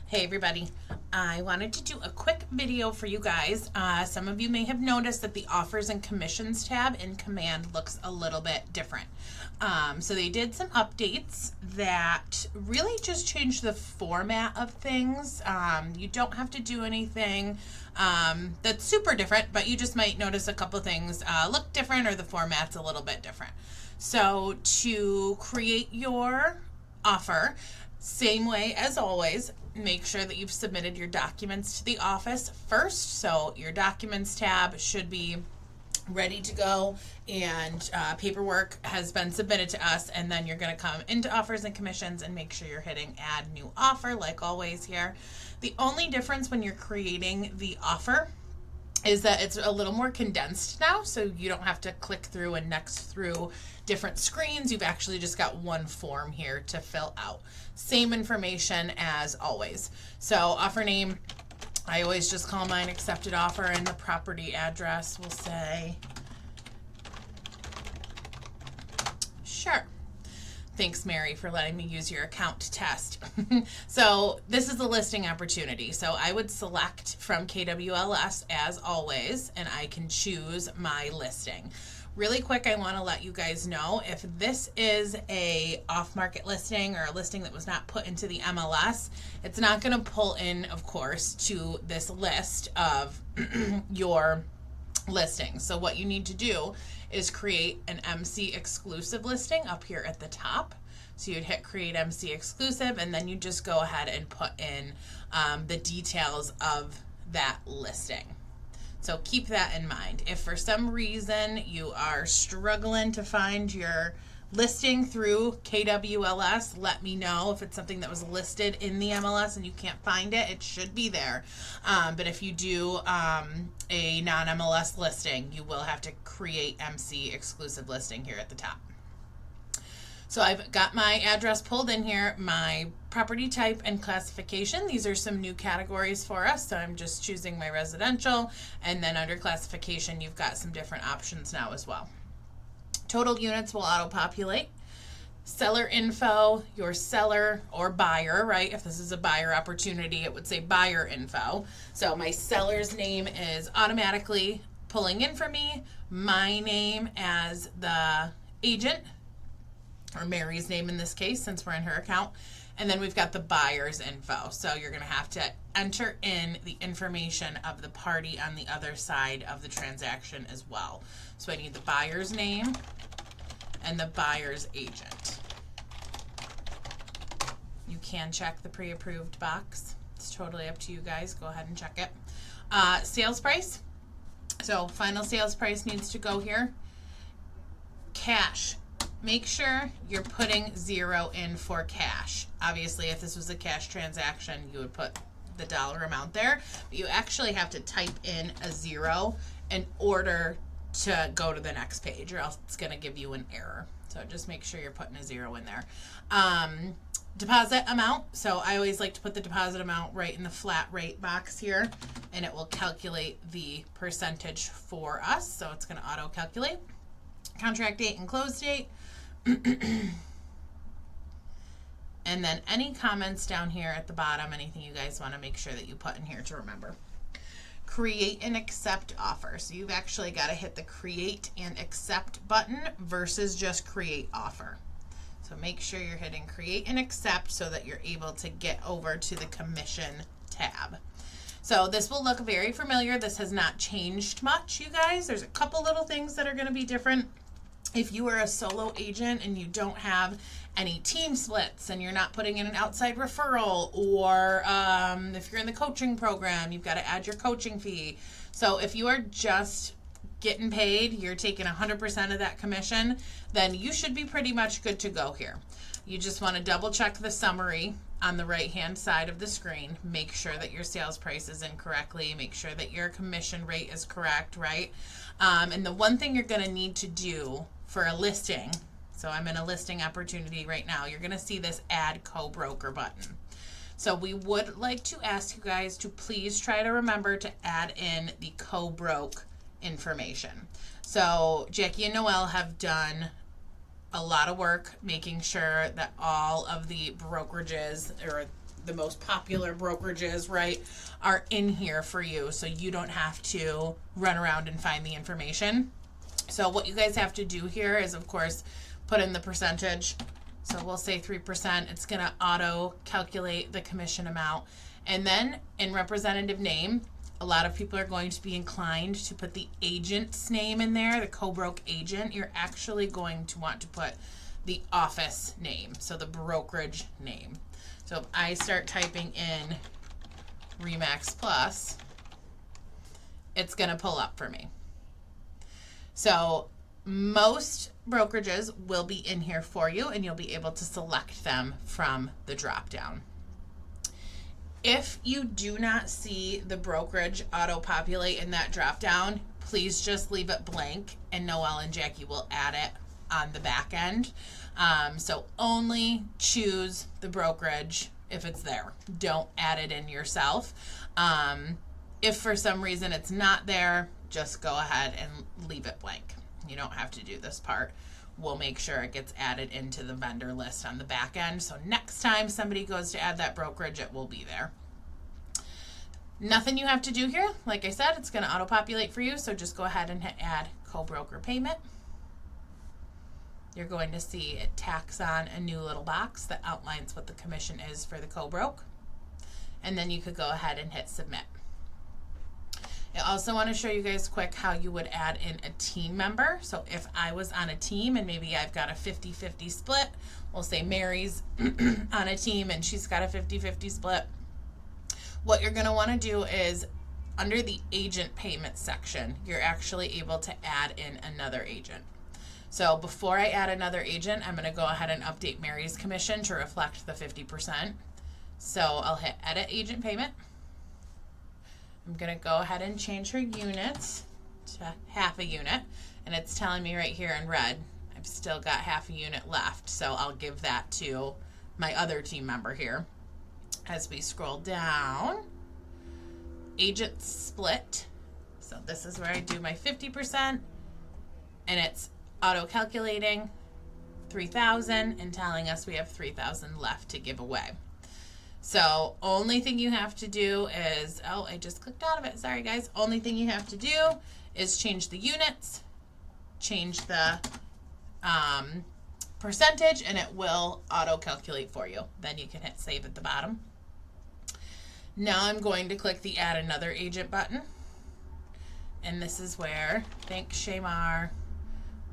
Hey everybody, I wanted to do a quick video for you guys. Some of you may have noticed that the offers and commissions tab in Command looks a little bit different. So they did some updates that really just changed the format of things. You don't have to do anything that's super different, but you just might notice a couple things look different or the format's a little bit different. So to create your offer, same way as always, make sure that you've submitted your documents to the office first. So your documents tab should be ready to go and paperwork has been submitted to us, and then you're going to come into offers and commissions and make sure you're hitting add new offer like always here. The only difference when you're creating the offer is that it's a little more condensed now, so you don't have to click through and next through different screens. You've actually just got one form here to fill out. Same information as always. So offer name, I always just call mine accepted offer, and the property address will say, sure. Thanks, Mary, for letting me use your account to test. So this is a listing opportunity. So I would select from KWLS as always, and I can choose my listing. Really quick, I want to let you guys know if this is a off-market listing or a listing that was not put into the MLS, it's not going to pull in, of course, to this list of your listings. So what you need to do is create an MC exclusive listing up here at the top. So you'd hit create MC exclusive, and then you just go ahead and put in the details of that listing. So keep that in mind. If for some reason you are struggling to find your listing through KWLS, let me know. If it's something that was listed in the MLS and you can't find it, it should be there. But if you do a non-MLS listing, you will have to create MC exclusive listing here at the top. So I've got my address pulled in here, my property type and classification. These are some new categories for us. So I'm just choosing my residential, and then under classification, you've got some different options now as well. Total units will auto-populate. Seller info, your seller or buyer, right? If this is a buyer opportunity, it would say buyer info. So my seller's name is automatically pulling in for me. My name as the agent, or Mary's name in this case, since we're in her account. And then we've got the buyer's info. So you're going to have to enter in the information of the party on the other side of the transaction as well. So I need the buyer's name and the buyer's agent. You can check the pre-approved box. It's totally up to you guys. Go ahead and check it. Sales price. So final sales price needs to go here. Cash. Make sure you're putting 0 in for cash. Obviously, if this was a cash transaction, you would put the dollar amount there, but you actually have to type in a 0 in order to go to the next page, or else it's going to give you an error. So just make sure you're putting a 0 in there. Deposit amount. So I always like to put the deposit amount right in the flat rate box here, and it will calculate the percentage for us. So it's going to auto calculate. Contract date and close date. And then any comments down here at the bottom, anything you guys want to make sure that you put in here to remember. Create and accept offer. So you've actually got to hit the create and accept button versus just create offer. So make sure you're hitting create and accept so that you're able to get over to the commission tab. So this will look very familiar. This has not changed much, you guys. There's a couple little things that are going to be different. If you are a solo agent and you don't have any team splits and you're not putting in an outside referral, or if you're in the coaching program, you've got to add your coaching fee. So if you are just getting paid, you're taking 100% of that commission, then you should be pretty much good to go here. You just want to double check the summary on the right hand side of the screen. Make sure that your sales price is in correctly. Make sure that your commission rate is correct, right? And the one thing you're going to need to do for a listing, so I'm in a listing opportunity right now, you're going to see this add co-broker button. So we would like to ask you guys to please try to remember to add in the co-broke information. So Jackie and Noelle have done a lot of work making sure that all of the brokerages, or the most popular brokerages, right, are in here for you, so you don't have to run around and find the information. So what you guys have to do here is, of course, put in the percentage. So we'll say 3%. It's going to auto calculate the commission amount. And then in representative name, a lot of people are going to be inclined to put the agent's name in there, the co-broke agent. You're actually going to want to put the office name, so the brokerage name. So if I start typing in RE/MAX Plus, it's going to pull up for me. So most brokerages will be in here for you, and you'll be able to select them from the drop down. If you do not see the brokerage auto populate in that drop down, please just leave it blank, and Noelle and Jackie will add it on the back end. So only choose the brokerage if it's there. Don't add it in yourself. If for some reason it's not there, just go ahead and leave it blank. You don't have to do this part. We'll make sure it gets added into the vendor list on the back end. So next time somebody goes to add that brokerage, it will be there. Nothing you have to do here. Like I said, it's going to auto-populate for you. So just go ahead and hit add co-broker payment. You're going to see it tacks on a new little box that outlines what the commission is for the co-broke. And then you could go ahead and hit submit. I also want to show you guys quick how you would add in a team member. So if I was on a team and maybe I've got a 50-50 split, we'll say Mary's on a team and she's got a 50-50 split. What you're going to want to do is under the agent payment section, you're actually able to add in another agent. So before I add another agent, I'm going to go ahead and update Mary's commission to reflect the 50%. So I'll hit edit agent payment. I'm going to go ahead and change her units to half a unit, and it's telling me right here in red I've still got half a unit left, so I'll give that to my other team member here. As we scroll down, agent split, so this is where I do my 50%, and it's auto calculating 3,000 and telling us we have 3,000 left to give away. So only thing you have to do is, oh, I just clicked out of it. Sorry, guys. Only thing you have to do is change the units, change the percentage, and it will auto-calculate for you. Then you can hit save at the bottom. Now I'm going to click the add another agent button. And this is where, thanks Shaymar,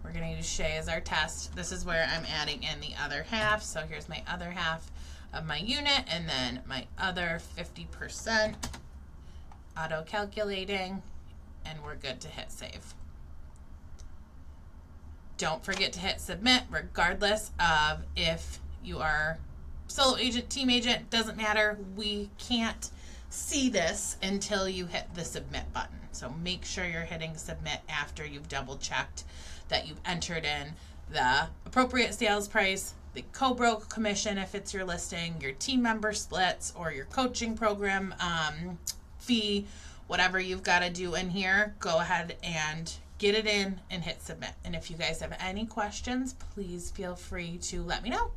we're going to use Shay as our test. This is where I'm adding in the other half. So here's my other half of my unit, and then my other 50% auto calculating, and we're good to hit save. Don't forget to hit submit regardless of if you are solo agent, team agent, doesn't matter. We can't see this until you hit the submit button. So make sure you're hitting submit after you've double checked that you've entered in the appropriate sales price, the co-broke commission if it's your listing, your team member splits, or your coaching program fee, whatever you've got to do in here, go ahead and get it in and hit submit. And if you guys have any questions, please feel free to let me know.